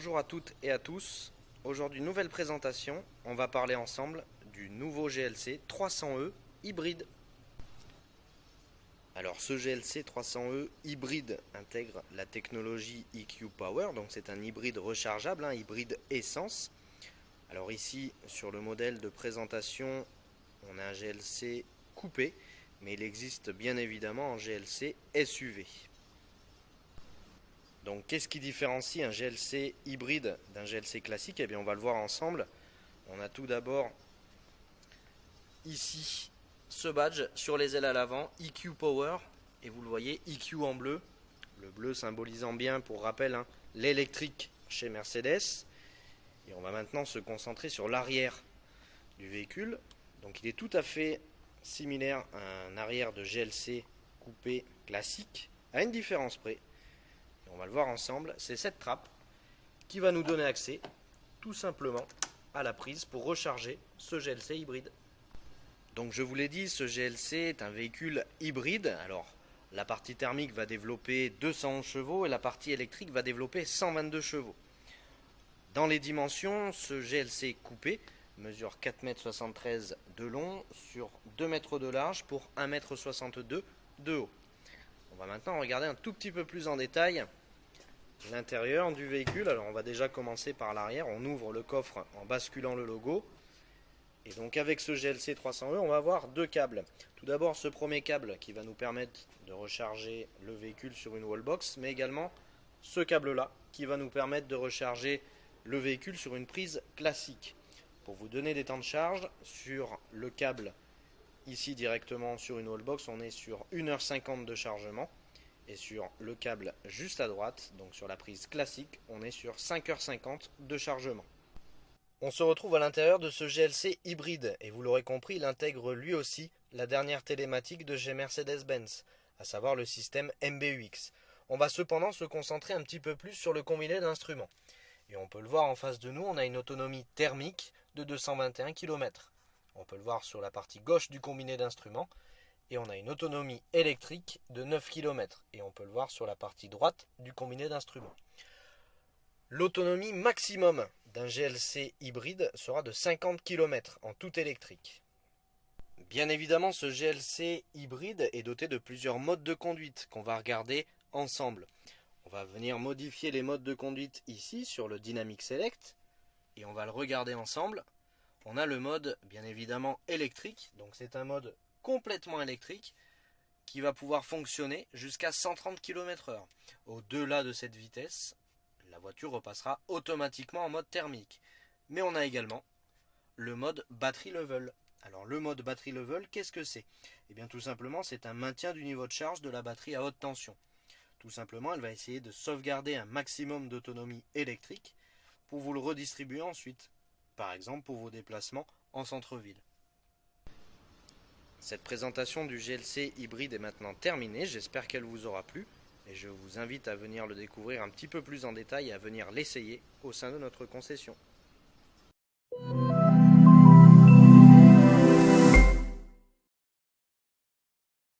Bonjour à toutes et à tous. Aujourd'hui, nouvelle présentation. On va parler ensemble du nouveau GLC 300E hybride. Alors, ce GLC 300E hybride intègre la technologie EQ Power, donc c'est un hybride rechargeable, un hybride essence. Alors ici, sur le modèle de présentation, on a un GLC coupé, mais il existe bien évidemment un GLC SUV. Donc qu'est-ce qui différencie un GLC hybride d'un GLC classique? Eh bien on va le voir ensemble. On a tout d'abord ici ce badge sur les ailes à l'avant, EQ Power, et vous le voyez, EQ en bleu, le bleu symbolisant bien, pour rappel, l'électrique chez Mercedes. Et on va maintenant se concentrer sur l'arrière du véhicule. Donc il est tout à fait similaire à un arrière de GLC coupé classique, à une différence près. On va le voir ensemble, c'est cette trappe qui va nous donner accès tout simplement à la prise pour recharger ce GLC hybride. Donc je vous l'ai dit, ce GLC est un véhicule hybride. Alors la partie thermique va développer 211 chevaux et la partie électrique va développer 122 chevaux. Dans les dimensions, ce GLC coupé mesure 4,73 m de long sur 2 m de large pour 1,62 m de haut. On va maintenant regarder un tout petit peu plus en détail l'intérieur du véhicule. Alors on va déjà commencer par l'arrière. On ouvre le coffre en basculant le logo. Et donc avec ce GLC 300E, on va avoir deux câbles. Tout d'abord ce premier câble qui va nous permettre de recharger le véhicule sur une wallbox, mais également ce câble là qui va nous permettre de recharger le véhicule sur une prise classique. Pour vous donner des temps de charge, sur le câble ici directement sur une wallbox, on est sur 1h50 de chargement. Et sur le câble juste à droite, donc sur la prise classique, on est sur 5h50 de chargement. On se retrouve à l'intérieur de ce GLC hybride, et vous l'aurez compris, il intègre lui aussi la dernière télématique de chez Mercedes-Benz, à savoir le système MBUX. On va cependant se concentrer un petit peu plus sur le combiné d'instruments. Et on peut le voir en face de nous, on a une autonomie thermique de 221 km. On peut le voir sur la partie gauche du combiné d'instruments. Et on a une autonomie électrique de 9 km. Et on peut le voir sur la partie droite du combiné d'instruments. L'autonomie maximum d'un GLC hybride sera de 50 km en tout électrique. Bien évidemment, ce GLC hybride est doté de plusieurs modes de conduite qu'on va regarder ensemble. On va venir modifier les modes de conduite ici sur le Dynamic Select. Et on va le regarder ensemble. On a le mode bien évidemment électrique. Donc c'est un mode complètement électrique qui va pouvoir fonctionner jusqu'à 130 km/h. Au-delà de cette vitesse, la voiture repassera automatiquement en mode thermique. Mais on a également le mode battery level. Alors le mode battery level, qu'est-ce que c'est? Eh bien tout simplement, c'est un maintien du niveau de charge de la batterie à haute tension. Tout simplement, elle va essayer de sauvegarder un maximum d'autonomie électrique pour vous le redistribuer ensuite. Par exemple pour vos déplacements en centre-ville. Cette présentation du GLC hybride est maintenant terminée, j'espère qu'elle vous aura plu et je vous invite à venir le découvrir un petit peu plus en détail et à venir l'essayer au sein de notre concession.